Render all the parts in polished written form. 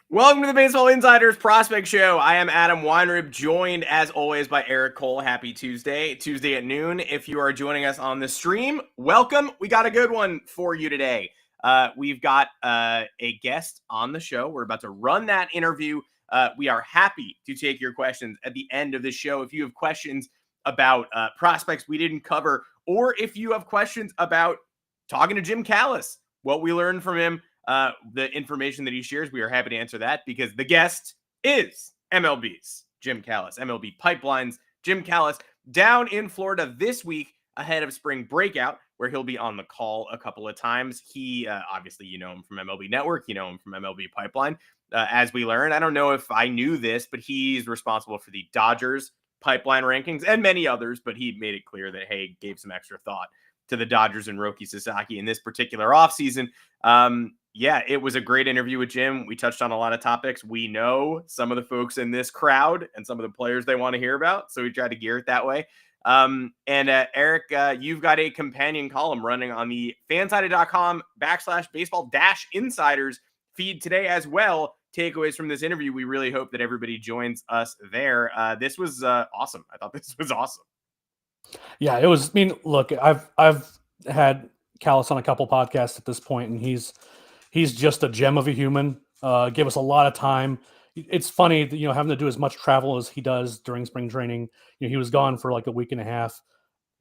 Welcome to the Baseball Insiders Prospect Show. I am Adam Weinrib, joined as always by Eric Cole. Happy Tuesday at noon. If you are joining us on the stream, welcome. We got a good one for you today. We've got a guest on the show. We're about to run that interview. We are happy to take your questions at the end of the show. If you have questions about prospects we didn't cover, or if you have questions about talking to Jim Callis, what we learned from him, the information that he shares, we are happy to answer that because the guest is MLB's Jim Callis, MLB Pipeline's Jim Callis, down in Florida this week ahead of spring breakout, where he'll be on the call a couple of times. He, obviously, you know him from MLB Network, you know him from MLB Pipeline. As we learned, I don't know if I knew this, but he's responsible for the Dodgers pipeline rankings and many others, but he made it clear that, hey, gave some extra thought to the Dodgers and Roki Sasaki in this particular offseason. Yeah, it was a great interview with Jim. We touched on a lot of topics. We know some of the folks in this crowd and some of the players they want to hear about, so we tried to gear it that way. Eric, you've got a companion column running on the fansided.com/baseball-insiders feed today as well. Takeaways from this interview. We really hope that everybody joins us there. This was awesome. I thought this was awesome. Yeah, it was. I mean, look, I've had Callis on a couple podcasts at this point, and he's just a gem of a human. Gave us a lot of time. It's funny that, having to do as much travel as he does during spring training. He was gone for like a week and a half.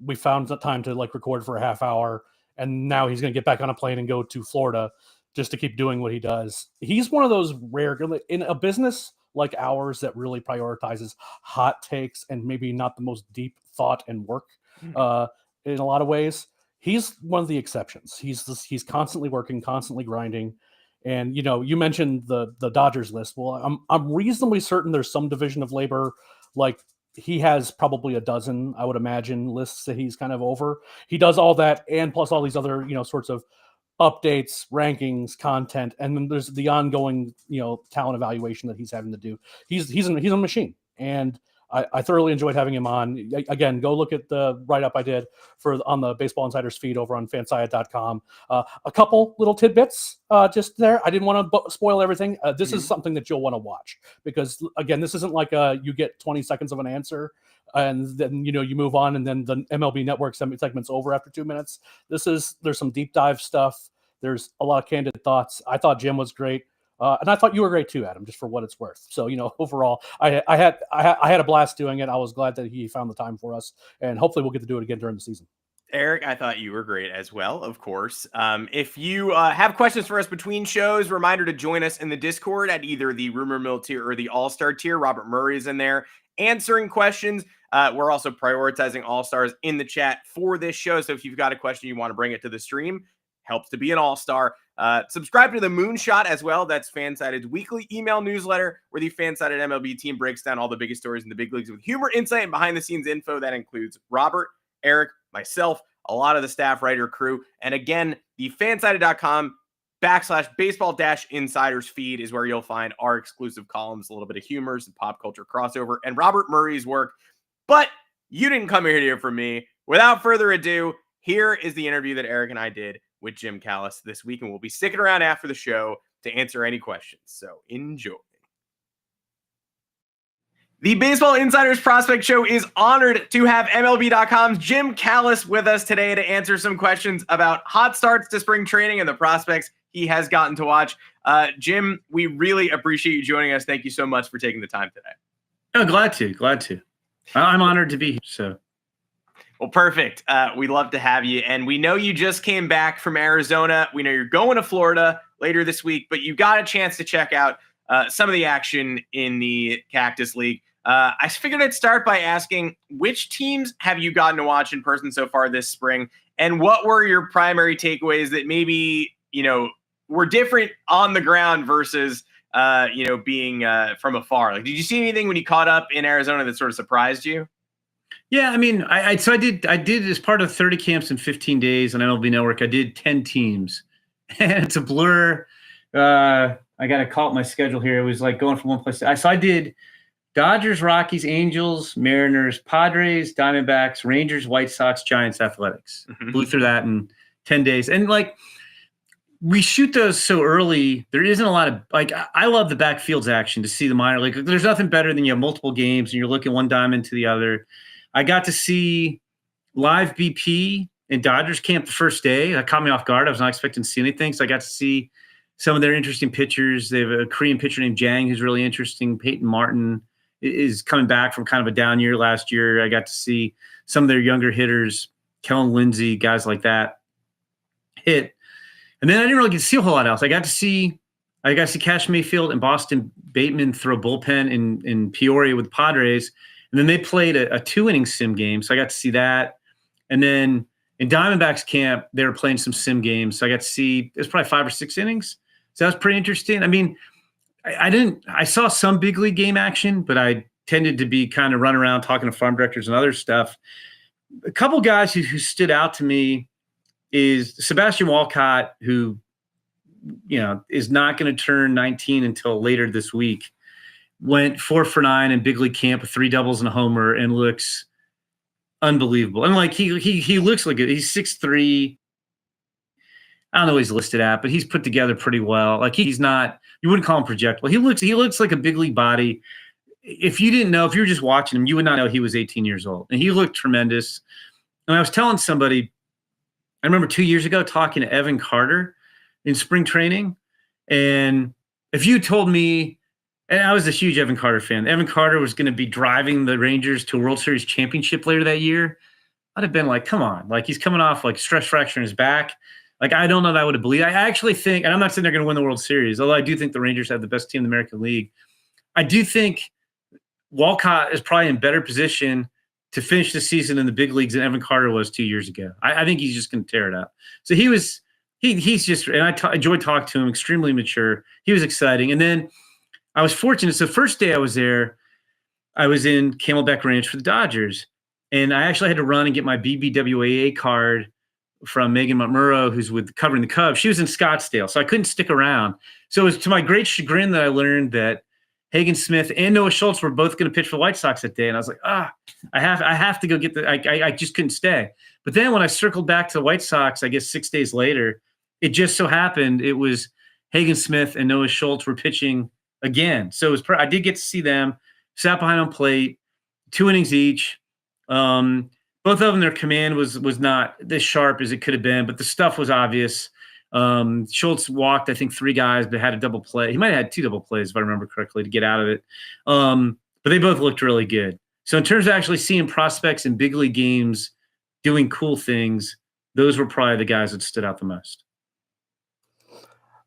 We found the time to record for a half hour, and now he's going to get back on a plane and go to Florida just to keep doing what he does. He's one of those rare in a business like ours that really prioritizes hot takes and maybe not the most deep thought and work in a lot of ways. He's one of the exceptions. He's constantly working, constantly grinding. And, you mentioned the Dodgers list. Well, I'm reasonably certain there's some division of labor. Like, he has probably a dozen, I would imagine, lists that he's kind of over. He does all that and plus all these other, sorts of updates, rankings, content, and then there's the ongoing, talent evaluation that he's having to do. He's a machine, and I thoroughly enjoyed having him on. Again, go look at the write-up I did on the Baseball Insiders feed over on fansided.com. A couple little tidbits just there. I didn't want to spoil everything. This is something that you'll want to watch because, again, this isn't like you get 20 seconds of an answer and then, you move on and then the MLB Network segment's over after 2 minutes. There's some deep dive stuff. There's a lot of candid thoughts. I thought Jim was great. And I thought you were great too, Adam, just for what it's worth. So, overall, I had a blast doing it. I was glad that he found the time for us, and hopefully we'll get to do it again during the season. Eric, I thought you were great as well, of course. If you have questions for us between shows, reminder to join us in the Discord at either the Rumor Mill tier or the All-Star tier. Robert Murray is in there answering questions. We're also prioritizing All-Stars in the chat for this show. So if you've got a question you want to bring it to the stream, helps to be an All-Star. Subscribe to the Moonshot as well. That's Fansided's weekly email newsletter where the Fansided MLB team breaks down all the biggest stories in the big leagues with humor, insight, and behind-the-scenes info. That includes Robert, Eric, myself, a lot of the staff writer crew. And again, the fansided.com/baseball-insiders feed is where you'll find our exclusive columns, a little bit of humor, some pop culture crossover, and Robert Murray's work. But you didn't come here to hear from me. Without further ado, here is the interview that Eric and I did with Jim Callis this week, and we'll be sticking around after the show to answer any questions. So enjoy. The Baseball Insiders Prospect Show is honored to have MLB.com's Jim Callis with us today to answer some questions about hot starts to spring training and the prospects he has gotten to watch. Jim, we really appreciate you joining us. Thank you so much for taking the time today. Oh, glad to. I'm honored to be here. So. Well, perfect. We'd love to have you. And we know you just came back from Arizona. We know you're going to Florida later this week, but you got a chance to check out some of the action in the Cactus League. I figured I'd start by asking, which teams have you gotten to watch in person so far this spring? And what were your primary takeaways that maybe, were different on the ground versus, being from afar? Like, did you see anything when you caught up in Arizona that sort of surprised you? Yeah, I mean, I did as part of 30 camps in 15 days on MLB Network. I did 10 teams, and it's a blur. I got to call up my schedule here. It was like going from one place. So I did Dodgers, Rockies, Angels, Mariners, Padres, Diamondbacks, Rangers, White Sox, Giants, Athletics. Mm-hmm. Blew through that in 10 days. And we shoot those so early. There isn't a lot of I love the backfields action to see the minor league. There's nothing better than you have multiple games and you're looking one diamond to the other. I got to see live BP in Dodgers camp the first day. That caught me off guard. I was not expecting to see anything. So I got to see some of their interesting pitchers. They have a Korean pitcher named Jang who's really interesting. Peyton Martin is coming back from kind of a down year last year. I got to see some of their younger hitters, Kellen Lindsey, guys like that, hit. And then I didn't really get to see a whole lot else. I got to see Cash Mayfield and Boston Bateman throw bullpen in Peoria with the Padres. And then they played a 2-inning sim game. So I got to see that. And then in Diamondbacks camp, they were playing some sim games. So I got to see, it was probably 5 or 6 innings. So that was pretty interesting. I mean, I saw some big league game action, but I tended to be kind of running around talking to farm directors and other stuff. A couple guys who stood out to me is Sebastian Walcott, who, is not going to turn 19 until later this week. Went 4 for 9 in big league camp with 3 doubles and a homer and looks unbelievable. And he looks like it. He's 6'3". I don't know what he's listed at, but he's put together pretty well. He's not, you wouldn't call him projectable. He looks like a big league body. If you didn't know, if you were just watching him, you would not know he was 18 years old. And he looked tremendous. And I was telling somebody, I remember 2 years ago talking to Evan Carter in spring training. And if you told me, and I was a huge Evan Carter fan, Evan Carter was going to be driving the Rangers to a World Series championship later that year, I'd have been like, come on. He's coming off stress fracture in his back. I don't know that I would have believed. I actually think, and I'm not saying they're going to win the World Series, although I do think the Rangers have the best team in the American League. I do think Walcott is probably in better position to finish the season in the big leagues than Evan Carter was 2 years ago. I think he's just going to tear it up. So he's just, and I enjoyed talking to him, extremely mature. He was exciting. And then I was fortunate. So the first day I was there, I was in Camelback Ranch for the Dodgers. And I actually had to run and get my BBWAA card from Megan Montmurrow, who's covering the Cubs. She was in Scottsdale, so I couldn't stick around. So it was to my great chagrin that I learned that Hagen Smith and Noah Schultz were both going to pitch for the White Sox that day. And I was like, I have to go get I just couldn't stay. But then when I circled back to the White Sox, I guess 6 days later, it just so happened it was Hagen Smith and Noah Schultz were pitching again. So it was I did get to see them, sat behind on plate, 2 innings each. Both of them, their command was not as sharp as it could have been, but the stuff was obvious. Schultz walked, I think, 3 guys, but had a double play. He might have had 2 double plays, if I remember correctly, to get out of it. But they both looked really good. So in terms of actually seeing prospects in big league games doing cool things, those were probably the guys that stood out the most.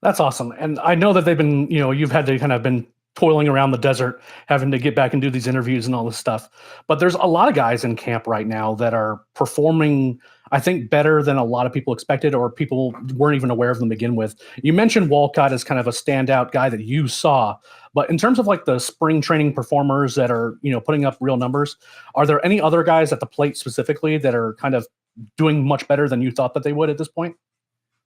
That's awesome. And I know that they've been, you've had to kind of been toiling around the desert, having to get back and do these interviews and all this stuff. But there's a lot of guys in camp right now that are performing, I think, better than a lot of people expected, or people weren't even aware of them to begin with. You mentioned Walcott as kind of a standout guy that you saw, but in terms of the spring training performers that are, putting up real numbers, are there any other guys at the plate specifically that are kind of doing much better than you thought that they would at this point?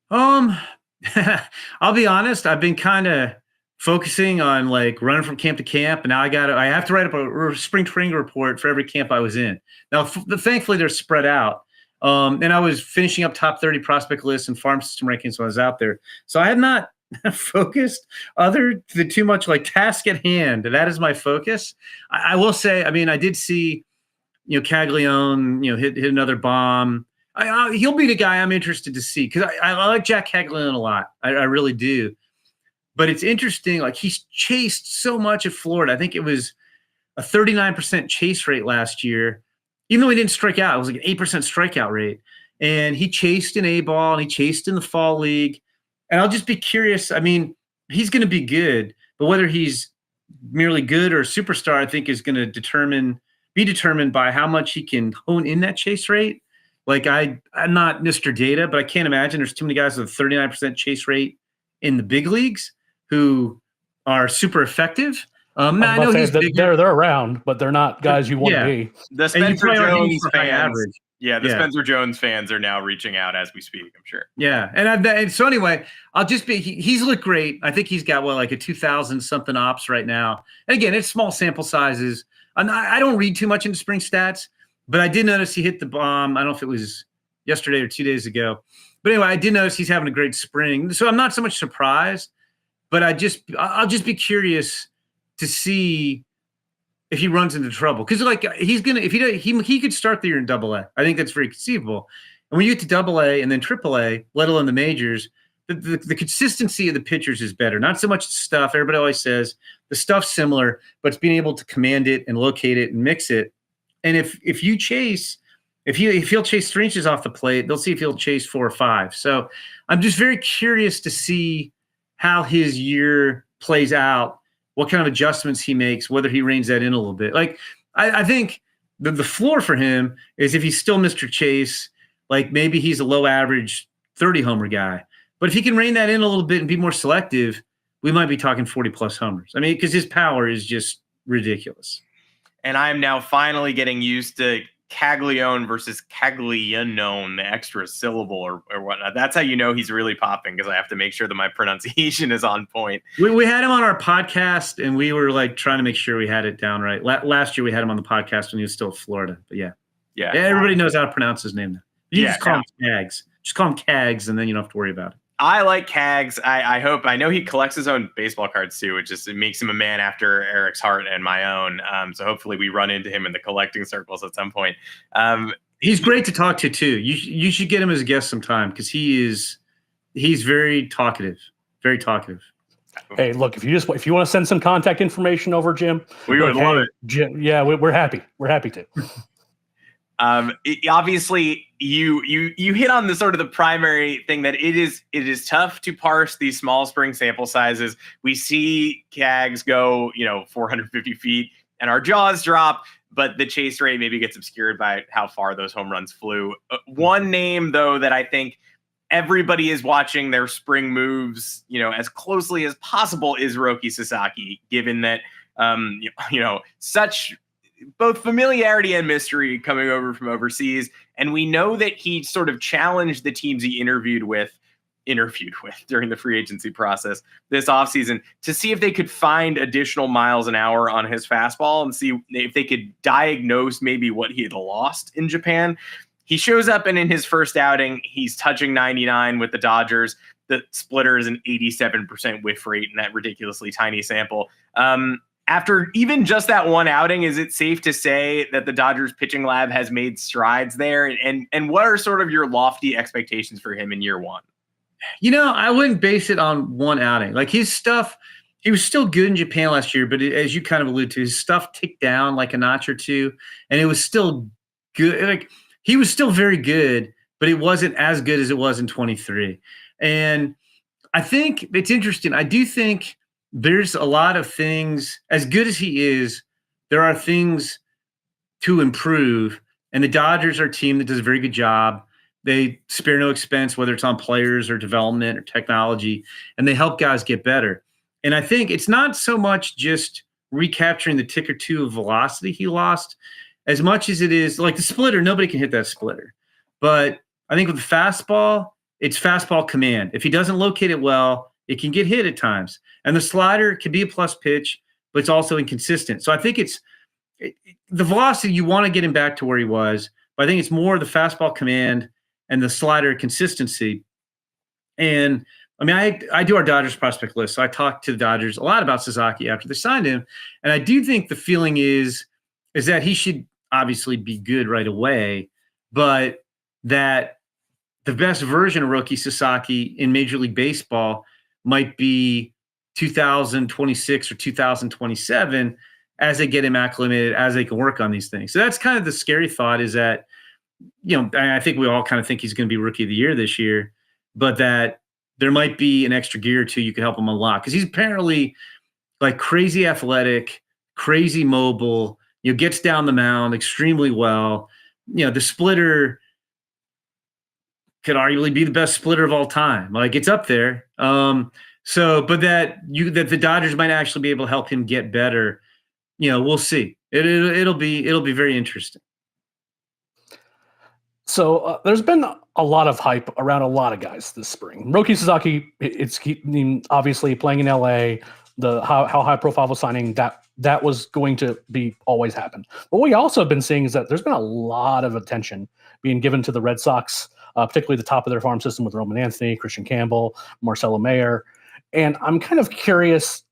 I'll be honest. I've been kind of focusing on running from camp to camp. And now I have to write up a spring training report for every camp I was in. Now, thankfully they're spread out. And I was finishing up top 30 prospect lists and farm system rankings when I was out there. So I had not focused other than too much task at hand. That is my focus. I will say, I did see, Caglione, hit another bomb. He'll be the guy I'm interested to see because I like Jack Caglione a lot. I really do. But it's interesting, he's chased so much at Florida. I think it was a 39% chase rate last year. Even though he didn't strike out, it was an 8% strikeout rate. And he chased in A-ball, and he chased in the fall league. And I'll just be curious. He's going to be good. But whether he's merely good or a superstar, I think is going to be determined by how much he can hone in that chase rate. I'm not Mr. Data, but I can't imagine there's too many guys with a 39% chase rate in the big leagues who are super effective. I know they're around, but they're not guys you want to be. The Spencer Jones fans, Spencer Jones fans are now reaching out as we speak, I'm sure. Yeah, and so anyway, he's looked great. I think he's got a 2,000 something ops right now. And again, it's small sample sizes. I don't read too much into spring stats, but I did notice he hit the bomb. I don't know if it was yesterday or 2 days ago. But anyway, I did notice he's having a great spring. So I'm not so much surprised, but I'll just be curious to see if he runs into trouble. Because like he's gonna, if he could start the year in Double-A. I think that's very conceivable. And when you get to Double-A and then Triple-A, let alone the majors, the consistency of the pitchers is better. Not so much the stuff. Everybody always says the stuff's similar, but it's being able to command it and locate it and mix it. And if he'll chase 3 inches off the plate, they'll see if he'll chase 4 or 5. So I'm just very curious to see how his year plays out, what kind of adjustments he makes, whether he reins that in a little bit. Like I think the floor for him is if he's still Mr. Chase, like maybe he's a low average 30 homer guy. But if he can rein that in a little bit and be more selective, we might be talking 40-plus homers. I mean, because his power is just ridiculous. And I'm now finally getting used to Caglione versus Caglianone, the extra syllable or whatnot. That's how you know he's really popping, because I have to make sure that my pronunciation is on point. We had him on our podcast, and we were like trying to make sure we had it down right. Last year we had him on the podcast when he was still in Florida. But yeah, everybody knows how to pronounce his name now. You just call him Cags. Just call him Cags, and then you don't have to worry about it. I like Cags. I know he collects his own baseball cards too, which just it makes him a man after Eric's heart and my own. So hopefully we run into him in the collecting circles at some point. He's great to talk to too. You should get him as a guest sometime, because he's very talkative, very talkative. Hey, look, if you want to send some contact information over, Jim, we would love it. Jim, yeah, we're happy. We're happy to. Obviously you hit on the sort of the primary thing that it is tough to parse these small spring sample sizes. We see Cags go, 450 feet and our jaws drop, but the chase rate maybe gets obscured by how far those home runs flew. One name though, that I think everybody is watching their spring moves, as closely as possible is Roki Sasaki, given that, such both familiarity and mystery coming over from overseas. And we know that he sort of challenged the teams he interviewed with during the free agency process this offseason to see if they could find additional miles an hour on his fastball and see if they could diagnose maybe what he had lost in Japan. He shows up, and in his first outing, he's touching 99 with the Dodgers. The splitter is an 87% whiff rate in that ridiculously tiny sample. After even just that one outing, is it safe to say that the Dodgers pitching lab has made strides there? And what are sort of your lofty expectations for him in year one? I wouldn't base it on one outing. Like his stuff, he was still good in Japan last year, but as you kind of alluded to, his stuff ticked down like a notch or two, and it was still good. Like he was still very good, but it wasn't as good as it was in 23. And I think it's interesting. I do think there's a lot of things, as good as he is, there are things to improve. And the Dodgers are a team that does a very good job. They spare no expense, whether it's on players or development or technology, and they help guys get better. And I think it's not so much just recapturing the tick or two of velocity he lost, as much as it is like the splitter. Nobody can hit that splitter. But I think with the fastball, it's fastball command. If he doesn't locate it well, it can get hit at times. And the slider can be a plus pitch, but it's also inconsistent. So I think the velocity, you want to get him back to where he was, but I think it's more the fastball command and the slider consistency. And I mean, I do our Dodgers prospect list, so I talked to the Dodgers a lot about Sasaki after they signed him. And I do think the feeling is that he should obviously be good right away, but that the best version of Roki Sasaki in Major League Baseball might be 2026 or 2027 as they get him acclimated, as they can work on these things. So that's kind of the scary thought, is that, I think we all kind of think he's going to be Rookie of the Year this year, but that there might be an extra gear or two you can help him unlock, because he's apparently like crazy athletic, crazy mobile, gets down the mound extremely well. The splitter could arguably be the best splitter of all time. Like it's up there. But that the Dodgers might actually be able to help him get better. We'll see. It'll be very interesting. So there's been a lot of hype around a lot of guys this spring. Roki Sasaki, obviously playing in LA, how high profile was signing, that was going to be always happen. What we also have been seeing is that there's been a lot of attention being given to the Red Sox particularly the top of their farm system with Roman Anthony, Christian Campbell, Marcelo Mayer. And I'm kind of curious,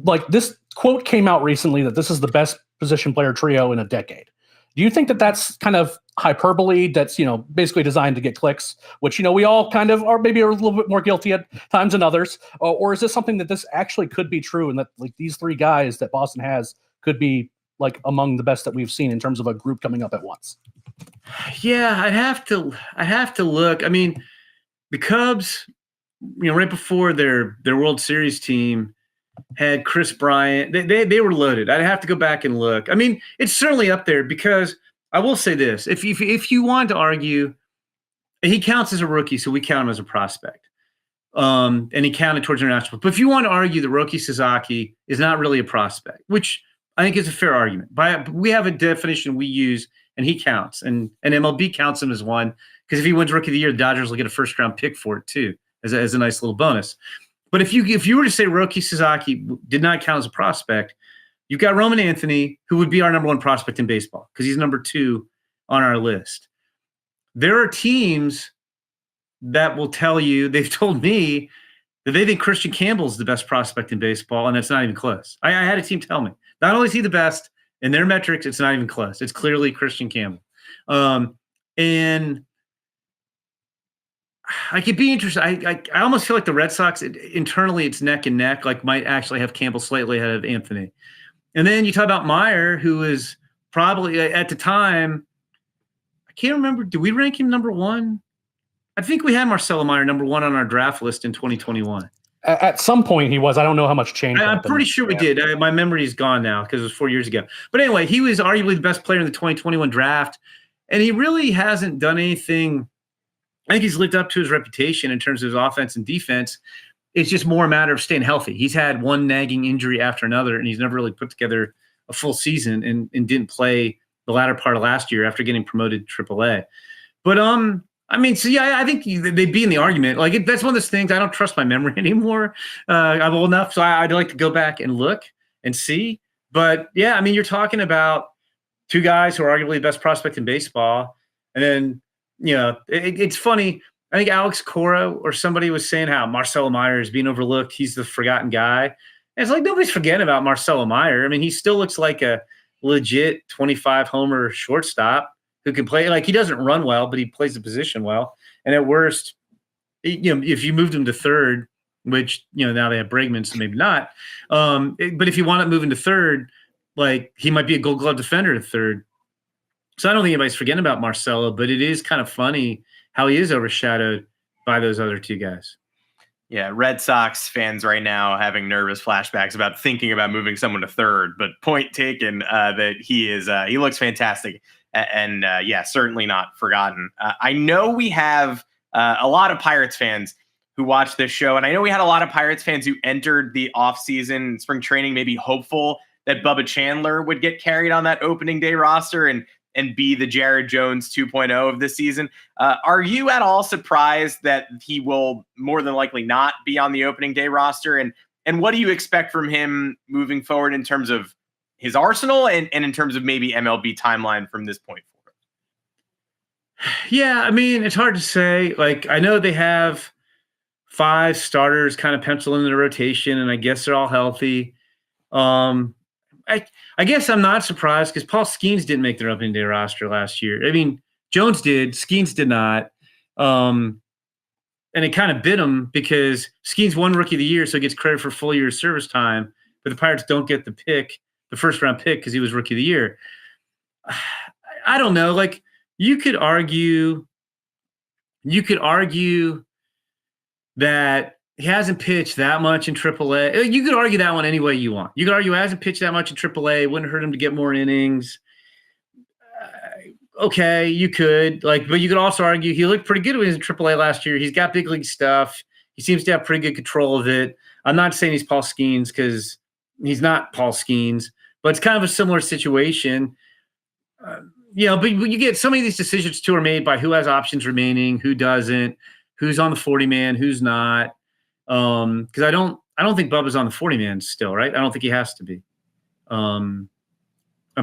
like this quote came out recently that this is the best position player trio in a decade. Do you think that that's kind of hyperbole that's, basically designed to get clicks, which, we all kind of are maybe a little bit more guilty at times than others? Or is this something that this actually could be true and that like these three guys that Boston has could be like among the best that we've seen in terms of a group coming up at once? Yeah, I'd have to look. I mean, the Cubs, right before their World Series team had Chris Bryant. They were loaded. I'd have to go back and look. I mean, it's certainly up there because I will say this: if you want to argue, he counts as a rookie, so we count him as a prospect, and he counted towards international. But if you want to argue that Roki Sasaki is not really a prospect, which I think is a fair argument, we have a definition we use, and he counts, and MLB counts him as one because if he wins Rookie of the Year, the Dodgers will get a first-round pick for it too, as a nice little bonus. But if you were to say Roki Sasaki did not count as a prospect, you've got Roman Anthony, who would be our number one prospect in baseball because he's number 2 on our list. There are teams that will tell you, they've told me that they think Christian Campbell is the best prospect in baseball, and it's not even close. I had a team tell me, not only is he the best, in their metrics, it's not even close. It's clearly Christian Campbell. And I could be interested. I almost feel like the Red Sox internally, it's neck and neck. Like might actually have Campbell slightly ahead of Anthony, and then you talk about Meyer, who is probably at the time. I can't remember. Do we rank him number 1? I think we had Marcelo Meyer number 1 on our draft list in 2021. At some point he was. I don't know how much change. I'm pretty sure we did. My memory is gone now because it was 4 years ago. But anyway, he was arguably the best player in the 2021 draft, and he really hasn't done anything. I think he's lived up to his reputation in terms of his offense and defense. It's just more a matter of staying healthy. He's had one nagging injury after another, and he's never really put together a full season and didn't play the latter part of last year after getting promoted to AAA. But, I think they'd be in the argument. Like, that's one of those things. I don't trust my memory anymore. I'm old enough, so I'd like to go back and look and see. But, yeah, you're talking about 2 guys who are arguably the best prospect in baseball, and then it's funny. I think Alex Cora or somebody was saying how Marcelo Meyer is being overlooked. He's the forgotten guy. And it's like nobody's forgetting about Marcelo Meyer. He still looks like a legit 25-homer shortstop who can play. Like, he doesn't run well, but he plays the position well. And at worst, if you moved him to third, which, now they have Bregman, so maybe not. But if you want to move him to third, like, he might be a Gold Glove defender at third. So I don't think anybody's forgetting about Marcelo, but it is kind of funny how he is overshadowed by those other 2 guys. Yeah, Red Sox fans right now having nervous flashbacks about thinking about moving someone to third, but point taken that he looks fantastic and certainly not forgotten. I know we have a lot of Pirates fans who watch this show, and I know we had a lot of Pirates fans who entered the offseason spring training maybe hopeful that Bubba Chandler would get carried on that opening day roster and be the Jared Jones 2.0 of this season. Are you at all surprised that he will more than likely not be on the opening day roster? And what do you expect from him moving forward in terms of his arsenal and in terms of maybe MLB timeline from this point forward? Yeah, it's hard to say. Like, I know they have 5 starters kind of penciled into the rotation, and I guess they're all healthy. I guess I'm not surprised because Paul Skeens didn't make their opening day roster last year. Jones did, Skeens did not. And it kind of bit him because Skeens won Rookie of the Year, so he gets credit for full year of service time. But the Pirates don't get the first round pick because he was Rookie of the Year. I don't know. Like, you could argue that he hasn't pitched that much in AAA. You could argue that one any way you want. You could argue he hasn't pitched that much in AAA. It wouldn't hurt him to get more innings. Okay, you could. But you could also argue he looked pretty good when he was in AAA last year. He's got big league stuff. He seems to have pretty good control of it. I'm not saying he's Paul Skeens because he's not Paul Skeens, but it's kind of a similar situation. But you get so many of these decisions too are made by who has options remaining, who doesn't, who's on the 40-man, who's not. Because I don't think Bubba's on the 40-man still, right? I don't think he has to be. I'm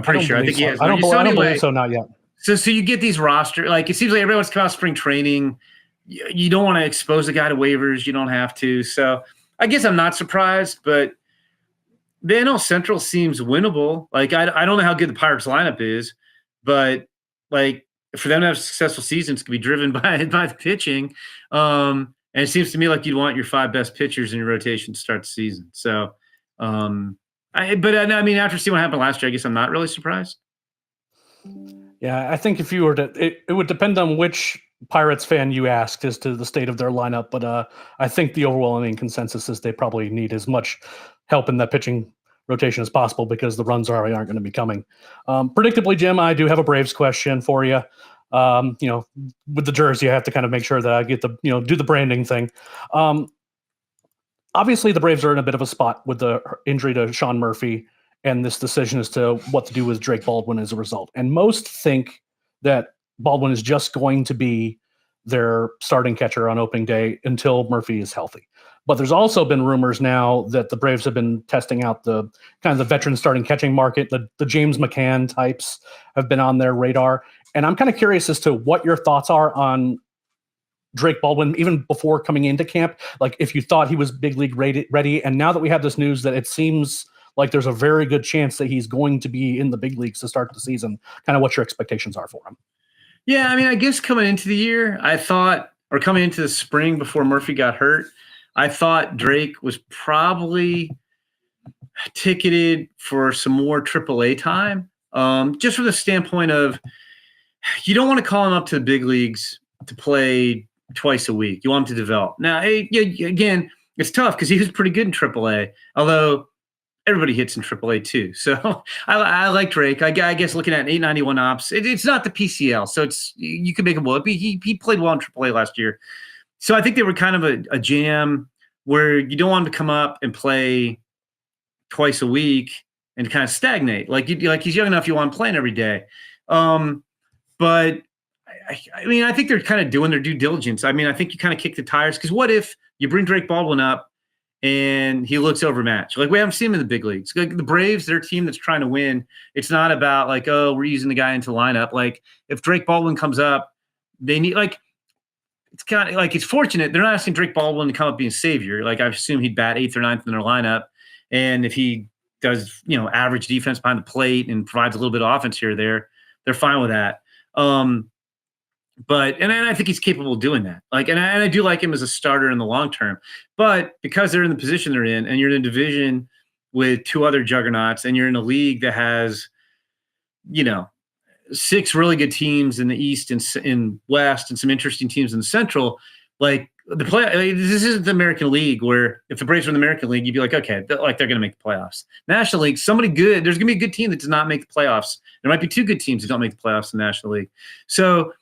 pretty sure. I think he has. I don't believe so. Not yet. So you get these roster, like it seems like everyone's come out spring training. You don't want to expose the guy to waivers. You don't have to. So I guess I'm not surprised, but the NL Central seems winnable. Like I don't know how good the Pirates lineup is, but like for them to have successful seasons can be driven by the pitching. And it seems to me like you'd want your 5 best pitchers in your rotation to start the season. So, I mean, after seeing what happened last year, I guess I'm not really surprised. Yeah, I think if you were to, it would depend on which Pirates fan you asked as to the state of their lineup. But I think the overwhelming consensus is they probably need as much help in that pitching rotation as possible because the runs already aren't going to be coming. Predictably, Jim, I do have a Braves question for you. With the jersey, I have to kind of make sure that I get the, do the branding thing. Obviously, the Braves are in a bit of a spot with the injury to Sean Murphy and this decision as to what to do with Drake Baldwin as a result. And most think that Baldwin is just going to be their starting catcher on opening day until Murphy is healthy. But there's also been rumors now that the Braves have been testing out the kind of the veteran starting catching market. The James McCann types have been on their radar. And I'm kind of curious as to what your thoughts are on Drake Baldwin, even before coming into camp. Like if you thought he was big league ready, and now that we have this news that it seems like there's a very good chance that he's going to be in the big leagues to start the season, kind of what your expectations are for him. Yeah, I mean, I guess coming into the year, coming into the spring before Murphy got hurt, I thought Drake was probably ticketed for some more AAA time, just from the standpoint of you don't want to call him up to the big leagues to play twice a week. You want him to develop. Now, again, it's tough because he was pretty good in AAA, although everybody hits in AAA too. So I like Drake. I guess looking at 891 ops, it's not the PCL, so you can make him well. He played well in AAA last year. So I think they were kind of a jam where you don't want him to come up and play twice a week and kind of stagnate. Like he's young enough, you want him playing every day. But I mean, I think they're kind of doing their due diligence. I mean, I think you kind of kick the tires because what if you bring Drake Baldwin up and he looks overmatched? Like we haven't seen him in the big leagues. Like the Braves, they're a team that's trying to win. It's not about like, oh, we're using the guy into lineup. Like if Drake Baldwin comes up, they need it's kind of like it's fortunate they're not asking Drake Baldwin to come up being savior. Like I assume he'd bat 8th or 9th in their lineup, and if he does, average defense behind the plate and provides a little bit of offense here or there, they're fine with that. But I think he's capable of doing that. And I do like him as a starter in the long term. But because they're in the position they're in, and you're in a division with 2 other juggernauts, and you're in a league that has, 6 really good teams in the East and in West, and some interesting teams in the Central, like this isn't the American League where if the Braves were in the American League, you'd be like, okay, they're going to make the playoffs. National League, somebody good. There's going to be a good team that does not make the playoffs. There might be 2 good teams that don't make the playoffs in the National League. So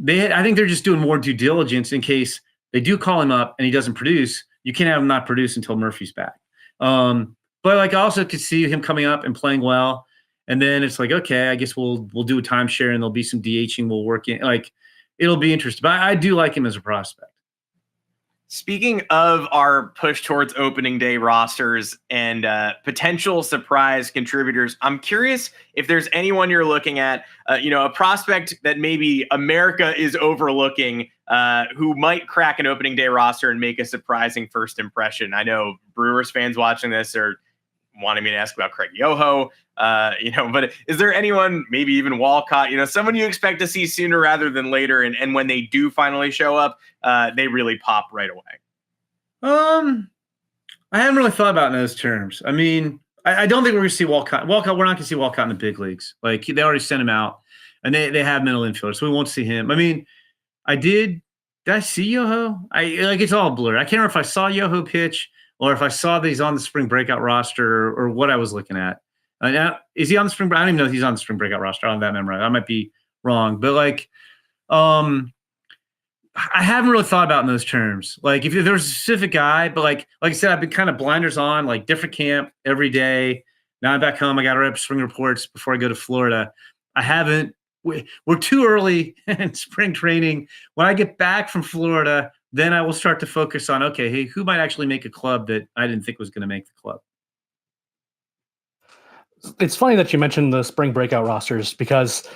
I think they're just doing more due diligence in case they do call him up and he doesn't produce. You can't have him not produce until Murphy's back. But I also could see him coming up and playing well. And then it's like, okay, I guess we'll do a timeshare and there'll be some DHing we'll work in. It'll be interesting. But I do like him as a prospect. Speaking of our push towards opening day rosters and potential surprise contributors, I'm curious if there's anyone you're looking at, a prospect that maybe America is overlooking who might crack an opening day roster and make a surprising first impression. I know Brewers fans watching this are wanting me to ask about Craig Yoho, but is there anyone, maybe even Walcott, someone you expect to see sooner rather than later, and when they do finally show up, they really pop right away? I haven't really thought about it in those terms. I mean, I don't think we're going to see Walcott. We're not going to see Walcott in the big leagues. Like they already sent him out, and they have middle infielders, so we won't see him. I mean, did I see Yoho? It's all blur. I can't remember if I saw Yoho pitch or if I saw that he's on the spring breakout roster or what I was looking at. Now, is he on the spring? I don't even know if he's on the spring breakout roster. I don't have that memorized. I might be wrong, but I haven't really thought about in those terms. Like if there's a specific guy, but like I said, I've been kind of blinders on, like different camp every day. Now I'm back home. I got to write spring reports before I go to Florida. I haven't. We're too early in spring training. When I get back from Florida, then I will start to focus on, okay, hey, who might actually make a club that I didn't think was going to make the club? It's funny that you mentioned the spring breakout rosters because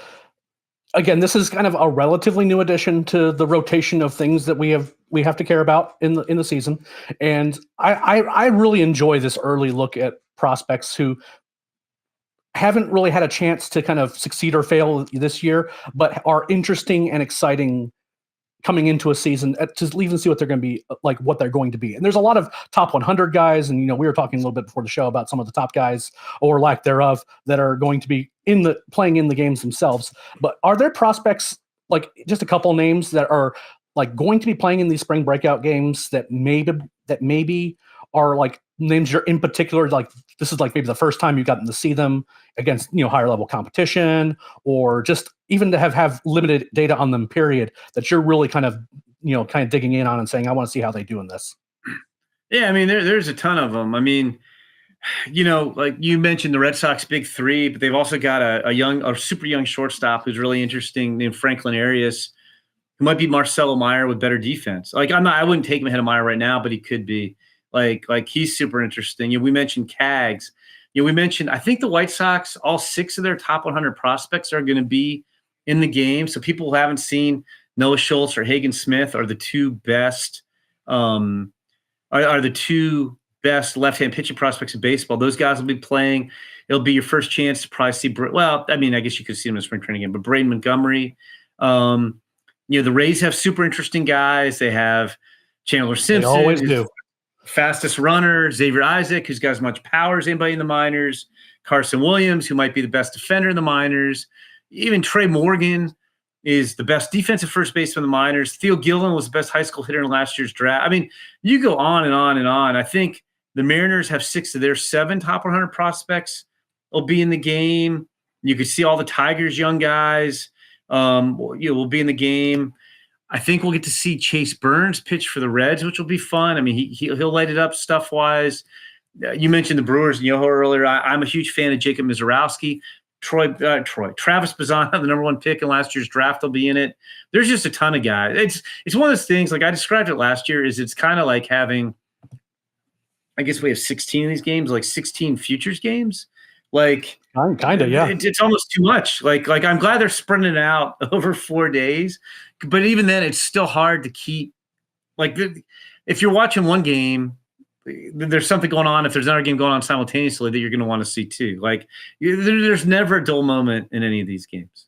again, this is kind of a relatively new addition to the rotation of things that we have to care about in the season. And I really enjoy this early look at prospects who haven't really had a chance to kind of succeed or fail this year, but are interesting and exciting coming into a season to even see what they're going to be like, what they're going to be. And there's a lot of top 100 guys. And, we were talking a little bit before the show about some of the top guys or lack thereof that are going to be playing in the games themselves. But are there prospects, like just a couple names that are like going to be playing in these spring breakout games that maybe are like names you're in particular, like this is like maybe the first time you've gotten to see them against, higher level competition, or just even to have limited data on them, period, that you're really kind of digging in on and saying, I want to see how they do in this? Yeah. I mean, there's a ton of them. I mean, like you mentioned the Red Sox big three, but they've also got a super young shortstop who's really interesting named Franklin Arias, who might be Marcelo Meyer with better defense. Like I wouldn't take him ahead of Meyer right now, but he could be. Like he's super interesting. We mentioned Cags. We mentioned, I think the White Sox, all 6 of their top 100 prospects are going to be in the game. So people who haven't seen Noah Schultz or Hagen Smith are the two best left-hand pitching prospects in baseball. Those guys will be playing. It'll be your first chance to probably see. I mean, I guess you could see him in spring training game, but Braden Montgomery. The Rays have super interesting guys. They have Chandler Simpson. They always do. Fastest runner, Xavier Isaac, who's got as much power as anybody in the minors, Carson Williams, who might be the best defender in the minors, even Trey Morgan is the best defensive first baseman in the minors. Theo Gillen was the best high school hitter in last year's draft. I mean, you go on and on and on. I think the Mariners have 6 of their 7 top 100 prospects will be in the game. You could see all the Tigers' young guys will be in the game. I think we'll get to see Chase Burns pitch for the Reds, which will be fun. I mean, he'll light it up stuff-wise. You mentioned the Brewers and Yoho earlier. I'm a huge fan of Jacob Mizorowski. Travis Bazan, the number 1 pick in last year's draft, will be in it. There's just a ton of guys. It's one of those things, like I described it last year, is it's kind of like having, I guess we have 16 of these games, like 16 futures games. Like kind of, yeah. It's almost too much. Like I'm glad they're spreading it out over 4 days, but even then, it's still hard to keep. Like if you're watching one game, there's something going on. If there's another game going on simultaneously that you're going to want to see too. Like there's never a dull moment in any of these games.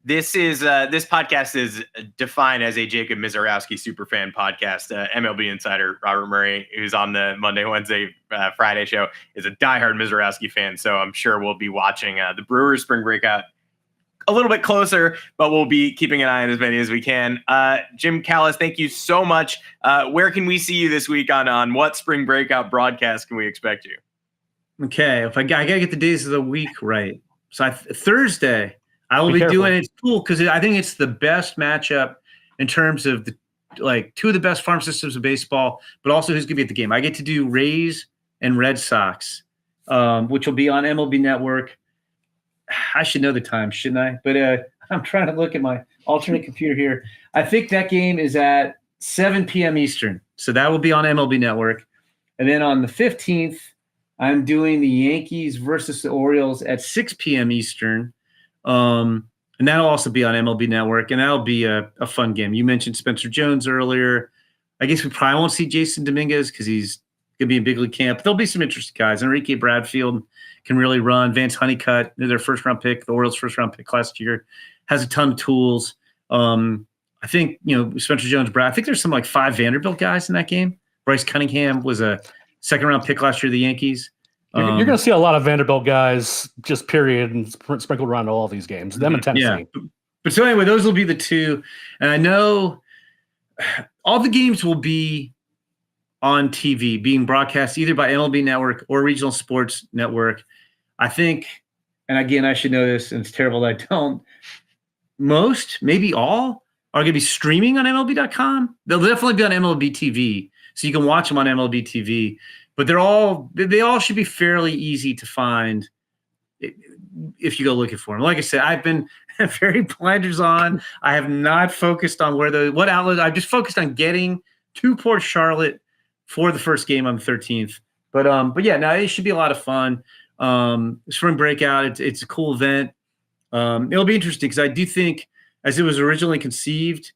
This podcast is defined as a Jacob Mizorowski superfan podcast. MLB insider Robert Murray, who's on the Monday, Wednesday, Friday show, is a diehard Mizorowski fan. So I'm sure we'll be watching the Brewers spring breakout a little bit closer, but we'll be keeping an eye on as many as we can. Jim Callis, thank you so much. Where can we see you this week on what spring breakout broadcast can we expect you? Okay, I got to get the days of the week right. So Thursday. I will be doing it. It's cool because I think it's the best matchup in terms of the 2 of the best farm systems of baseball, but also who's going to be at the game. I get to do Rays and Red Sox, which will be on MLB Network. I should know the time, shouldn't I? But I'm trying to look at my alternate computer here. I think that game is at 7 p.m. Eastern, so that will be on MLB Network. And then on the 15th, I'm doing the Yankees versus the Orioles at 6 p.m. Eastern. And that'll also be on MLB Network, and that'll be a fun game. You mentioned Spencer Jones earlier. I guess we probably won't see Jason Dominguez because he's going to be in big league camp. There'll be some interesting guys. Enrique Bradfield can really run. Vance Honeycutt, their first-round pick, the Orioles' first-round pick last year, has a ton of tools. I think, Spencer Jones, I think there's some 5 Vanderbilt guys in that game. Bryce Cunningham was a second-round pick last year of the Yankees. You're going to see a lot of Vanderbilt guys, just period, and sprinkled around all these games. Them in Tennessee. Yeah. But so anyway, those will be the 2. And I know all the games will be on TV, being broadcast either by MLB Network or Regional Sports Network. I think, and again, I should know this, and it's terrible that I don't, most, maybe all, are going to be streaming on MLB.com. They'll definitely be on MLB TV, so you can watch them on MLB TV. But they all should be fairly easy to find if you go looking for them. Like I said, I've been very blinders on. I have not focused on what outlet. I've just focused on getting to Port Charlotte for the first game on the 13th. But yeah, no, it should be a lot of fun. Spring breakout, it's a cool event. It'll be interesting because I do think, as it was originally conceived,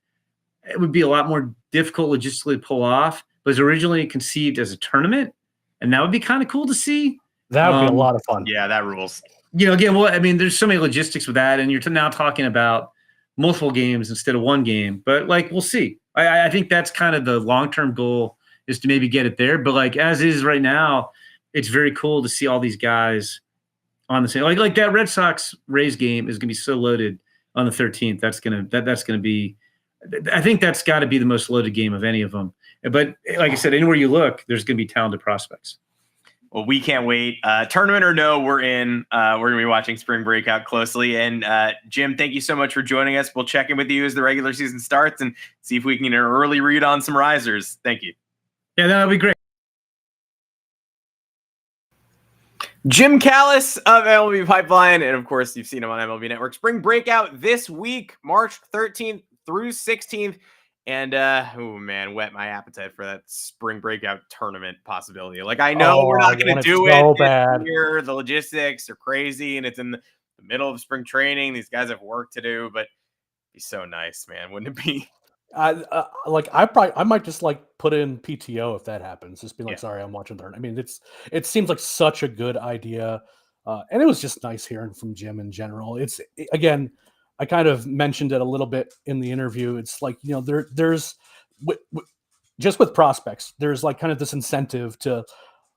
it would be a lot more difficult logistically to pull off. But it was originally conceived as a tournament, and that would be kind of cool to see. That would be a lot of fun. Yeah, that rules. Again, well, I mean, there's so many logistics with that, and you're now talking about multiple games instead of one game. But we'll see. I think that's kind of the long-term goal, is to maybe get it there. But as is right now, it's very cool to see all these guys on the same. Like that Red Sox Rays game is going to be so loaded on the 13th. That's gonna be. I think that's got to be the most loaded game of any of them. But like I said, anywhere you look, there's going to be talented prospects. Well, we can't wait. Tournament or no, we're in. We're going to be watching Spring Breakout closely. And Jim, thank you so much for joining us. We'll check in with you as the regular season starts and see if we can get an early read on some risers. Thank you. Yeah, that'll be great. Jim Callis of MLB Pipeline. And of course, you've seen him on MLB Network. Spring Breakout this week, March 13th through 16th. And oh man, whet my appetite for that Spring Breakout tournament possibility. I know we're not going to do it this year. The logistics are crazy, and it's in the middle of spring training. These guys have work to do, but it'd be so nice, man. Wouldn't it be? I might just put in PTO if that happens. Just be sorry, I'm watching the tournament. I mean, it seems like such a good idea, and it was just nice hearing from Jim in general. Again, I kind of mentioned it a little bit in the interview. It's there's just with prospects, there's kind of this incentive to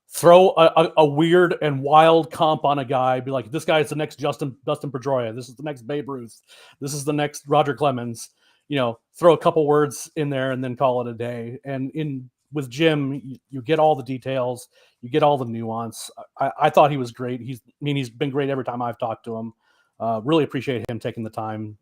throw a weird and wild comp on a guy, be like, this guy is the next Dustin Pedroia. This is the next Babe Ruth. This is the next Roger Clemens. Throw a couple words in there and then call it a day. And with Jim, you get all the details, you get all the nuance. I thought he was great. He's been great every time I've talked to him. Really appreciate him taking the time,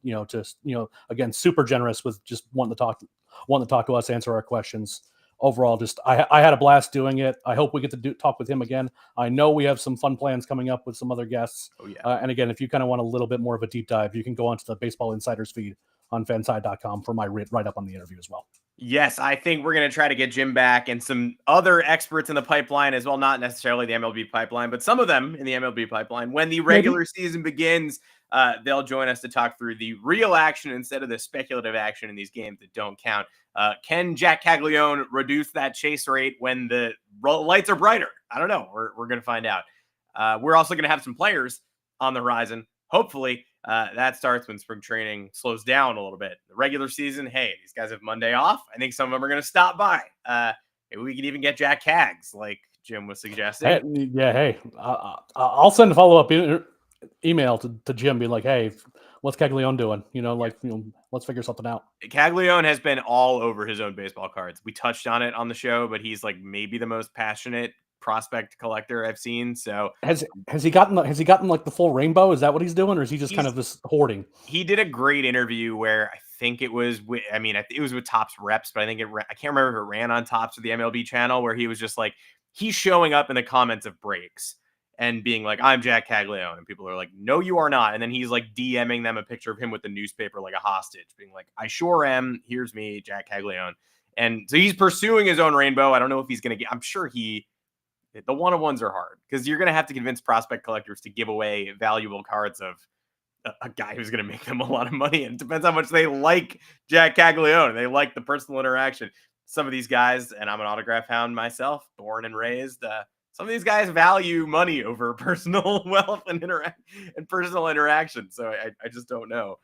again, super generous with just wanting to talk to us, answer our questions. Overall, I had a blast doing it. I hope we get to talk with him again. I know we have some fun plans coming up with some other guests. Oh yeah. And again, if you kind of want a little bit more of a deep dive, you can go onto the Baseball Insiders feed on fanside.com for my write up on the interview as well. Yes, I think we're going to try to get Jim back and some other experts in the pipeline as well, not necessarily the MLB pipeline, but some of them in the MLB pipeline. When the regular season begins, they'll join us to talk through the real action instead of the speculative action in these games that don't count. Can Jack Caglione reduce that chase rate when the lights are brighter? I don't know. We're going to find out. We're also going to have some players on the horizon. Hopefully, that starts when spring training slows down a little bit. The regular season, hey, these guys have Monday off. I think some of them are going to stop by. Maybe we can even get Jack Cags, like Jim was suggesting. Hey, I'll send a follow-up email to Jim, be like, hey, what's Caglione doing? Let's figure something out. Caglione has been all over his own baseball cards. We touched on it on the show, but he's maybe the most passionate prospect collector I've seen. So has he gotten the full rainbow? Is that what he's doing, or is he just kind of just hoarding? He did a great interview where I think it was with, it was with Topps Reps, but I think I can't remember if it ran on Topps or the MLB channel, where he was just he's showing up in the comments of breaks and being like, I'm Jack Caglione, and people are like, no, you are not. And then he's DMing them a picture of him with the newspaper like a hostage, being like, I sure am. Here's me, Jack Caglione. And so he's pursuing his own rainbow. I don't know if he's going to get, I'm sure the one-on-ones are hard because you're going to have to convince prospect collectors to give away valuable cards of a guy who's going to make them a lot of money. And it depends how much they like Jack Caglione. They like the personal interaction. Some of these guys, and I'm an autograph hound myself, born and raised, some of these guys value money over personal wealth and personal interaction. So I just don't know.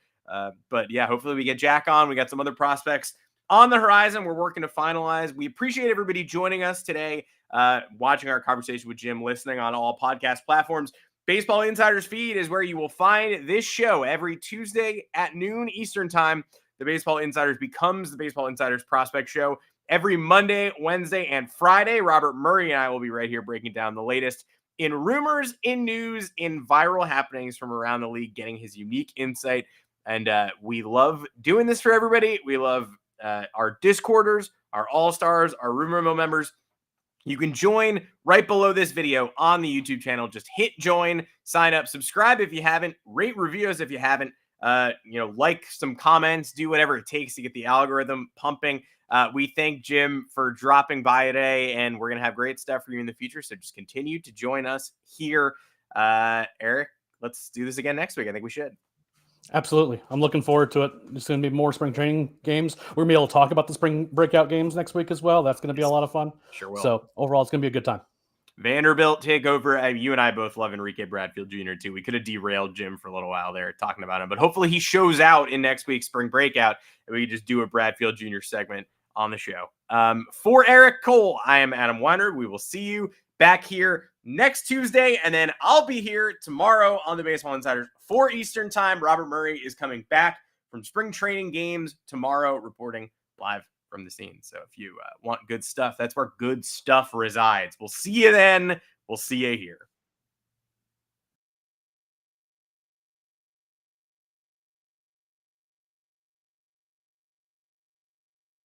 But yeah, hopefully we get Jack on. We got some other prospects on the horizon. We're working to finalize. We appreciate everybody joining us today, watching our conversation with Jim, listening on all podcast platforms. Baseball Insiders feed is where you will find this show every Tuesday at noon Eastern time. The Baseball Insiders becomes the Baseball Insiders Prospect Show every Monday, Wednesday, and Friday. Robert Murray and I will be right here breaking down the latest in rumors, in news, in viral happenings from around the league, getting his unique insight. And we love doing this for everybody. We love our Discorders, our All-Stars, our Rumor Mill members. You can join right below this video on the YouTube channel. Just hit join, sign up, subscribe if you haven't, rate reviews if you haven't, like some comments, do whatever it takes to get the algorithm pumping. We thank Jim for dropping by today, and we're going to have great stuff for you in the future. So just continue to join us here. Eric, let's do this again next week. I think we should. Absolutely. I'm looking forward to it. There's going to be more spring training games. We're going to be able to talk about the spring breakout games next week as well. That's going to be a lot of fun. Sure will. So overall, it's going to be a good time. Vanderbilt take over. You and I both love Enrique Bradfield Jr. too. We could have derailed Jim for a little while there talking about him, but hopefully he shows out in next week's spring breakout and we can just do a Bradfield Jr. segment on the show. For Eric Cole, I am Adam Weinrib. We will see you back here next Tuesday, and then I'll be here tomorrow on the Baseball Insiders 4 Eastern time. Robert Murray is coming back from spring training games tomorrow, reporting live from the scene. So if you want good stuff, that's where good stuff resides. We'll see you then. We'll see you here.